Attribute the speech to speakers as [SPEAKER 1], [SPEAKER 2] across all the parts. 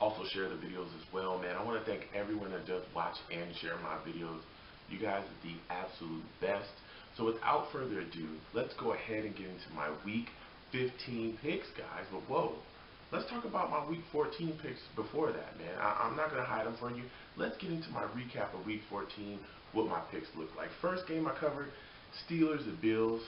[SPEAKER 1] Also share the videos as well, man. I want to thank everyone that does watch and share my videos. You guys are the absolute best. So without further ado, let's go ahead and get into my week 15 picks, guys. But whoa, let's talk about my week 14 picks before that, man. I'm not going to hide them from you. Let's get into my recap of week 14, what my picks look like. First game I covered, Steelers and Bills.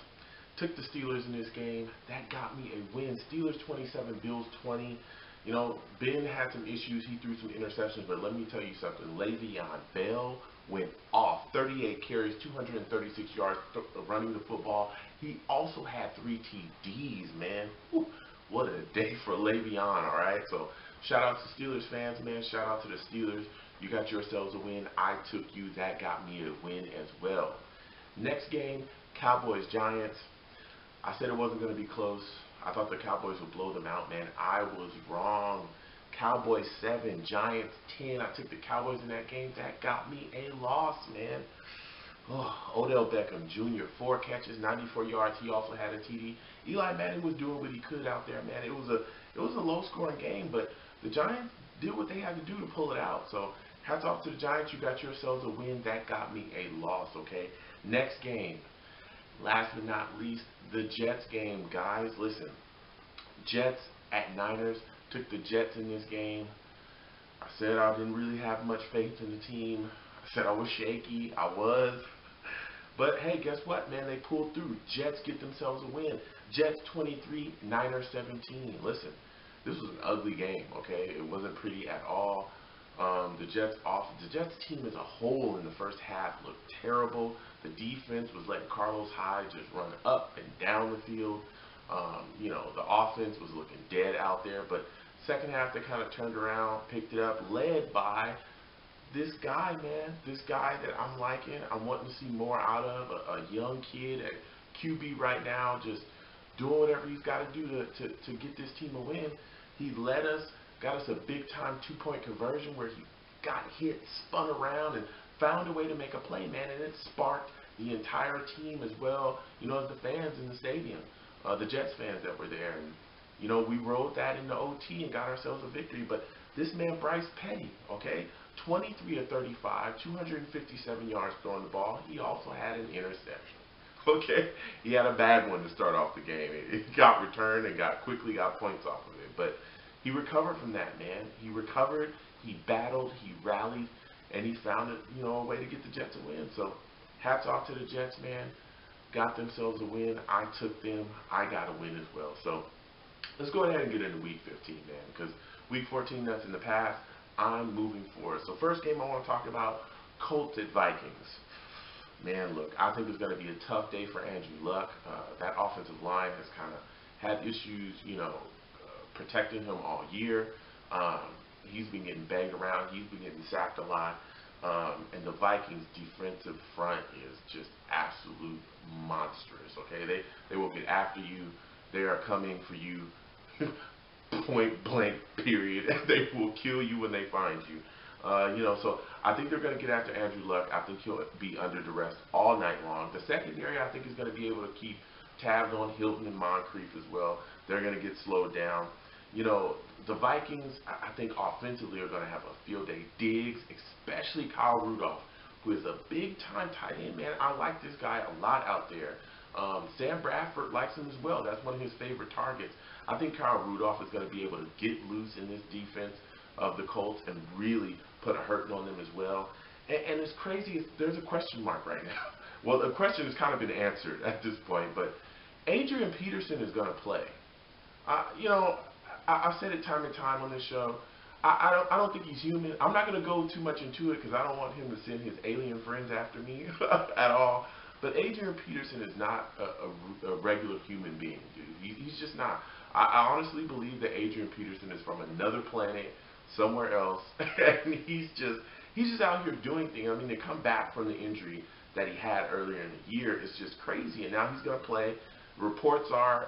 [SPEAKER 1] Took the Steelers in this game. That got me a win. Steelers 27, Bills 20. You know, Ben had some issues. He threw some interceptions, but let me tell you something. Le'Veon Bell went off. 38 carries, 236 yards running the football. He also had 3 TDs, man. Whew, what a day for Le'Veon, all right? So shout out to Steelers fans, man. Shout out to the Steelers. You got yourselves a win. I took you. That got me a win as well. Next game, Cowboys-Giants. I said it wasn't going to be close. I thought the Cowboys would blow them out, man. I was wrong. Cowboys 7, Giants 10. I took the Cowboys in that game. That got me a loss, man. Oh, Odell Beckham Jr., 4 catches, 94 yards. He also had a TD. Eli Manning was doing what he could out there, man. It was a low-scoring game, but the Giants did what they had to do to pull it out. So hats off to the Giants. You got yourselves a win. That got me a loss, okay? Next game. Last but not least, the Jets game, guys. Listen, Jets at Niners. Took the Jets in this game. I said I didn't really have much faith in the team. I said I was shaky. I was. But hey, guess what, man? They pulled through. Jets get themselves a win. Jets 23, Niners 17. Listen, this was an ugly game, okay? It wasn't pretty at all. The Jets team as a whole in the first half looked terrible. The defense was letting Carlos Hyde just run up and down the field. You know, the offense was looking dead out there. But second half, they kind of turned around, picked it up, led by this guy, man. This guy that I'm liking. I'm wanting to see more out of. A young kid at QB right now, just doing whatever he's got to do to get this team a win. He led us. Got us a big-time 2-point conversion where he got hit, spun around, and found a way to make a play, man. And it sparked the entire team as well, you know, as the fans in the stadium, the Jets fans that were there. And, you know, we rode that into OT and got ourselves a victory. But this man, Bryce Petty, okay, 23 of 35, 257 yards throwing the ball. He also had an interception. Okay, he had a bad one to start off the game. It got returned and quickly got points off of it. But he recovered from that, man. He recovered, he battled, he rallied, and he found a way to get the Jets a win. So hats off to the Jets, man. Got themselves a win. I took them. I got a win as well. So let's go ahead and get into week 15, man, because week 14, that's in the past. I'm moving forward. So first game I want to talk about, Colts at Vikings. Man, look, I think it's going to be a tough day for Andrew Luck. That offensive line has kind of had issues, protecting him all year. He's been getting banged around. He's been getting sacked a lot. And the Vikings' defensive front is just absolute monstrous, okay? They will get after you. They are coming for you point blank, period. They will kill you when they find you. So I think they're going to get after Andrew Luck. I think he'll be under duress all night long. The secondary, I think, is going to be able to keep tabs on Hilton and Moncrief as well. They're going to get slowed down. The Vikings, I think, offensively are going to have a field day. Diggs, especially Kyle Rudolph, who is a big-time tight end, man. I like this guy a lot out there. Sam Bradford likes him as well. That's one of his favorite targets. I think Kyle Rudolph is going to be able to get loose in this defense of the Colts and really put a hurting on them as well. And it's crazy. There's a question mark right now. Well, the question has kind of been answered at this point, but Adrian Peterson is going to play. I've said it time and time on this show. I don't think he's human. I'm not going to go too much into it because I don't want him to send his alien friends after me at all. But Adrian Peterson is not a regular human being, dude. He's just not. I honestly believe that Adrian Peterson is from another planet, somewhere else, and he's just out here doing things. I mean, to come back from the injury that he had earlier in the year is just crazy, and now he's going to play. Reports are,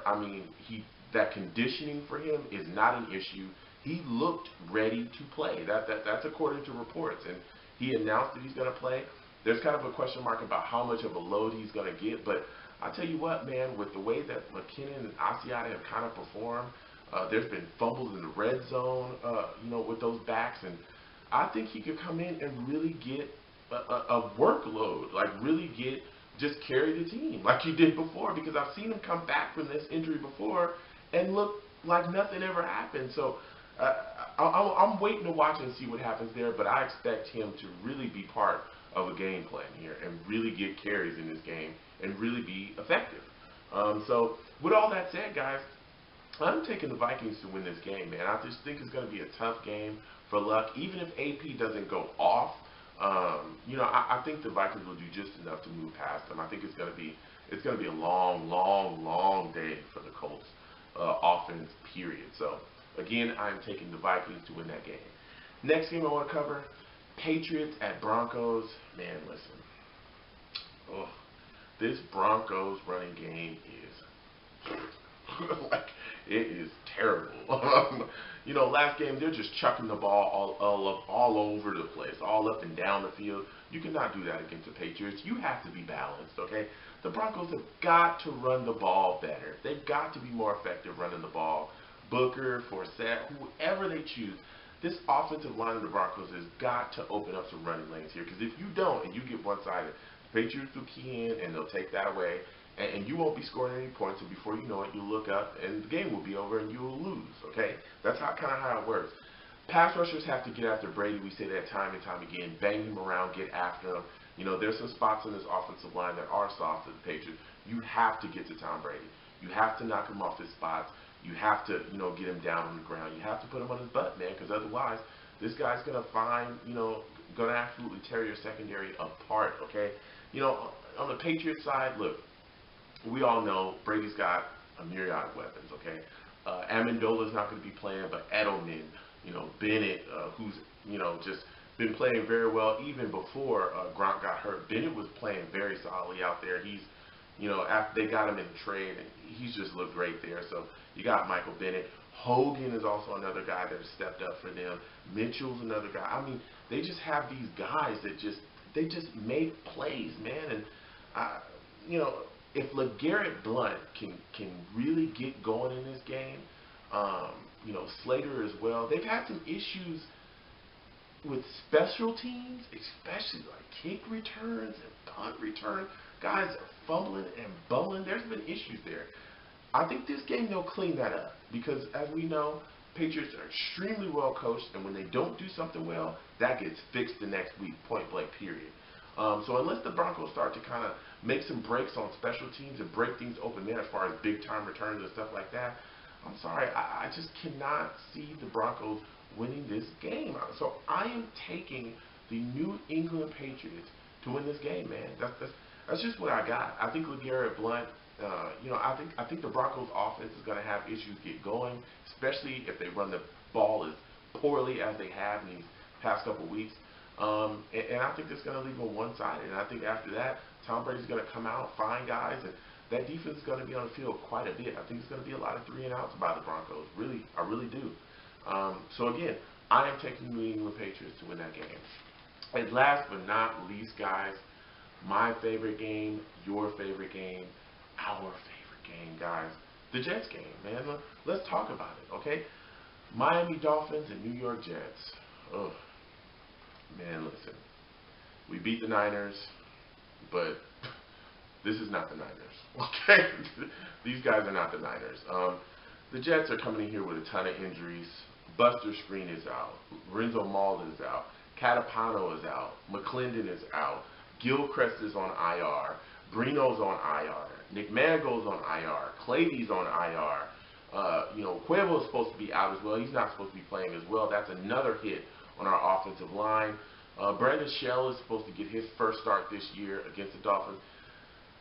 [SPEAKER 1] that conditioning for him is not an issue. He looked ready to play. That's according to reports, and he announced that he's going to play. There's kind of a question mark about how much of a load he's going to get, but I tell you what, man, with the way that McKinnon and Asiata have kind of performed, There's been fumbles in the red zone, with those backs, and I think he could come in and really get a workload, like really just carry the team like he did before, because I've seen him come back from this injury before and look like nothing ever happened. So I'm waiting to watch and see what happens there, but I expect him to really be part of a game plan here and really get carries in this game and really be effective. So with all that said, guys, I'm taking the Vikings to win this game, man. I just think it's going to be a tough game for Luck. Even if AP doesn't go off, I think the Vikings will do just enough to move past them. I think it's going to be a long, long, long day for the Colts offense, period. So again, I'm taking the Vikings to win that game. Next game I want to cover, Patriots at Broncos. Man, listen. Oh, this Broncos running game is like, it is terrible. Last game they're just chucking the ball all over the place, all up and down the field. You cannot do that against the Patriots. You have to be balanced, okay? The Broncos have got to run the ball better. They've got to be more effective running the ball. Booker, Forsett, whoever they choose, this offensive line of the Broncos has got to open up some running lanes here, because if you don't and you get one-sided, the Patriots will key in and they'll take that away. And you won't be scoring any points, and before you know it, you'll look up, and the game will be over, and you will lose, okay? That's kind of how it works. Pass rushers have to get after Brady. We say that time and time again. Bang him around, get after him. There's some spots in this offensive line that are soft to the Patriots. You have to get to Tom Brady. You have to knock him off his spots. You have to, get him down on the ground. You have to put him on his butt, man, because otherwise, this guy's going to going to absolutely tear your secondary apart, okay? On the Patriots side, look, we all know Brady's got a myriad of weapons, okay? Amendola's not going to be playing, but Edelman, Bennett, who's, just been playing very well even before Gronk got hurt. Bennett was playing very solidly out there. He's, after they got him in the trade, and he's just looked great there. So you got Michael Bennett. Hogan is also another guy that has stepped up for them. Mitchell's another guy. I mean, they just have these guys that they just make plays, man. And, if LeGarrette Blount can really get going in this game, Slater as well. They've had some issues with special teams, especially like kick returns and punt returns. Guys are fumbling and bumbling. There's been issues there. I think this game they'll clean that up, because as we know, Patriots are extremely well coached, and when they don't do something well, that gets fixed the next week, point blank, period. So unless the Broncos start to kind of make some breaks on special teams and break things open there as far as big-time returns and stuff like that, I'm sorry, I just cannot see the Broncos winning this game. So I am taking the New England Patriots to win this game, man. That's just what I got. I think LeGarrette Blount, I think the Broncos offense is going to have issues get going, especially if they run the ball as poorly as they have in these past couple weeks. And I think it's going to leave them one-sided. And I think after that, Tom Brady's going to come out, find guys, and that defense is going to be on the field quite a bit. I think it's going to be a lot of 3-and-outs by the Broncos. Really, I really do. So again, I am taking the New England Patriots to win that game. And last but not least, guys, my favorite game, your favorite game, our favorite game, guys, the Jets game, man. Let's talk about it, okay? Miami Dolphins and New York Jets. Ugh. Man, listen, we beat the Niners, but this is not the Niners, okay? These guys are not the Niners. The Jets are coming in here with a ton of injuries. Buster Screen is out. Lorenzo Mall is out. Catapano is out. McClendon is out. Gilchrist is on IR. Brino's on IR. Nick Mangold's on IR. Clady's on IR. Cuervo's supposed to be out as well. He's not supposed to be playing as well. That's another hit on our offensive line. Brandon Shell is supposed to get his first start this year against the Dolphins.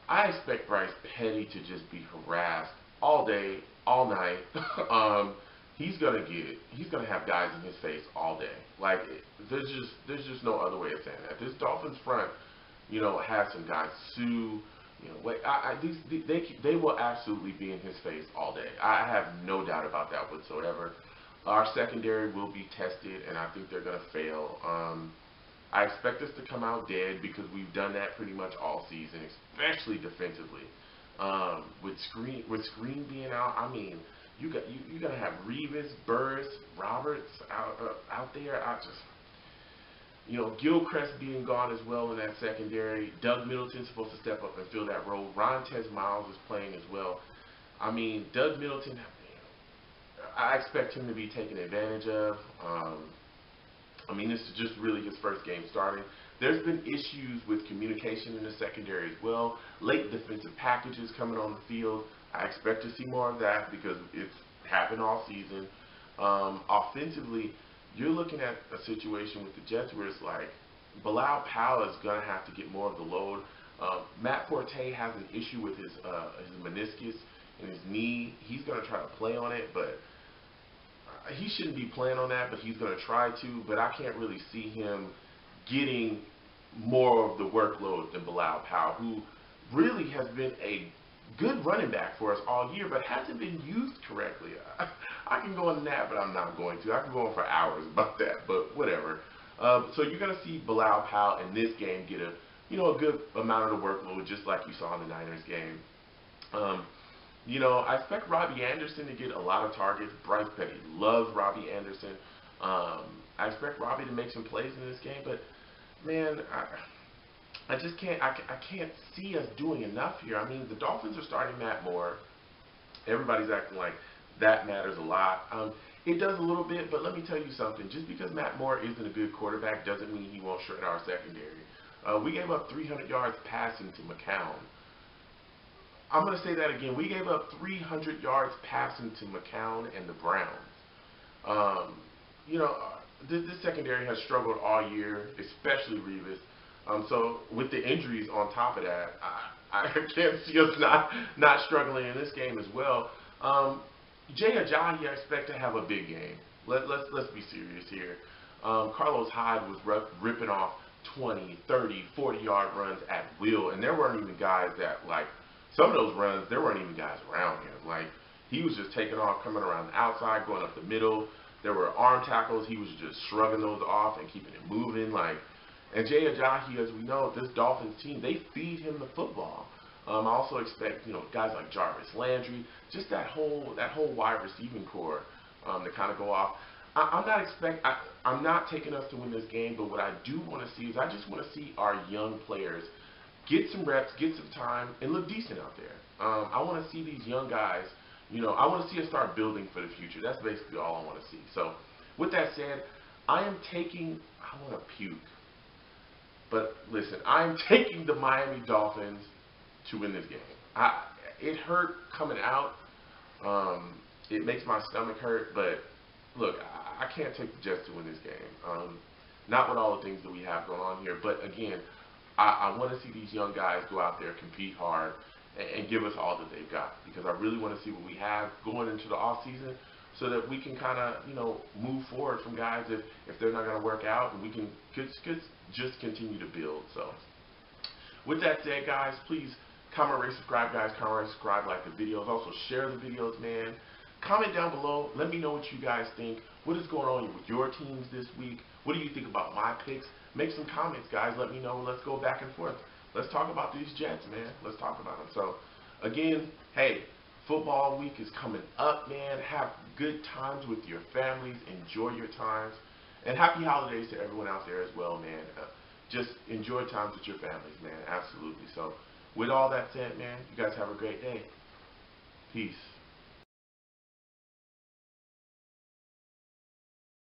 [SPEAKER 1] I expect Bryce Petty to just be harassed all day, all night. He's gonna have guys in his face all day. Like, there's just no other way of saying that. This Dolphins front, has some guys. Sue, they will absolutely be in his face all day. I have no doubt about that whatsoever. Our secondary will be tested, and I think they're going to fail. I expect us to come out dead, because we've done that pretty much all season, especially defensively. With Screen being out, I mean, you're gonna have Revis, Burris, Roberts out there. Gilchrist being gone as well in that secondary. Doug Middleton's supposed to step up and fill that role. Rontez Miles is playing as well. I mean, Doug Middleton, I expect him to be taken advantage of. I mean, this is just really his first game starting. There's been issues with communication in the secondary as well. Late defensive packages coming on the field. I expect to see more of that because it's happened all season. Offensively, you're looking at a situation with the Jets where it's like Bilal Powell is going to have to get more of the load. Matt Forte has an issue with his meniscus and his knee. He's going to try to play on it, but he shouldn't be playing on that, but he's going to try to. But I can't really see him getting more of the workload than Bilal Powell, who really has been a good running back for us all year, but hasn't been used correctly. I can go on that, but I'm not going to. I can go on for hours about that, but whatever. So you're going to see Bilal Powell in this game get a good amount of the workload, just like you saw in the Niners game. I expect Robbie Anderson to get a lot of targets. Bryce Petty loves Robbie Anderson. I expect Robbie to make some plays in this game, but man, I just can't. I can't see us doing enough here. I mean, the Dolphins are starting Matt Moore. Everybody's acting like that matters a lot. It does a little bit, but let me tell you something. Just because Matt Moore isn't a good quarterback doesn't mean he won't shred our secondary. We gave up 300 yards passing to McCown. I'm going to say that again. We gave up 300 yards passing to McCown and the Browns. This secondary has struggled all year, especially Revis. So with the injuries on top of that, I can't see us not struggling in this game as well. Jay Ajayi, I expect to have a big game. Let's be serious here. Carlos Hyde was ripping off 20, 30, 40-yard runs at will, and there weren't even guys that, like, some of those runs, there weren't even guys around him. Like, he was just taking off, coming around the outside, going up the middle. There were arm tackles. He was just shrugging those off and keeping it moving. And Jay Ajayi, as we know, this Dolphins team, they feed him the football. I also expect, guys like Jarvis Landry, just that whole wide receiving core to kind of go off. I'm not taking us to win this game, but what I do want to see is I just want to see our young players get some reps, get some time, and look decent out there. I want to see these young guys, I want to see us start building for the future. That's basically all I want to see. So with that said, I want to puke. But listen, I'm taking the Miami Dolphins to win this game. It hurt coming out. It makes my stomach hurt, but look, I can't take the Jets to win this game. Not with all the things that we have going on here, but again, I want to see these young guys go out there, compete hard, and give us all that they've got, because I really want to see what we have going into the off season, so that we can kind of move forward from guys if they're not going to work out, and we can just continue to build. So with that said, guys, please comment, rate, subscribe, guys. Comment, rate, subscribe, like the videos. Also share the videos, man. Comment down below. Let me know what you guys think. What is going on with your teams this week? What do you think about my picks? Make some comments, guys. Let me know. Let's go back and forth. Let's talk about these Jets, man. Let's talk about them. So, again, hey, football week is coming up, man. Have good times with your families. Enjoy your times. And happy holidays to everyone out there as well, man. Just enjoy times with your families, man. Absolutely. So, with all that said, man, you guys have a great day. Peace.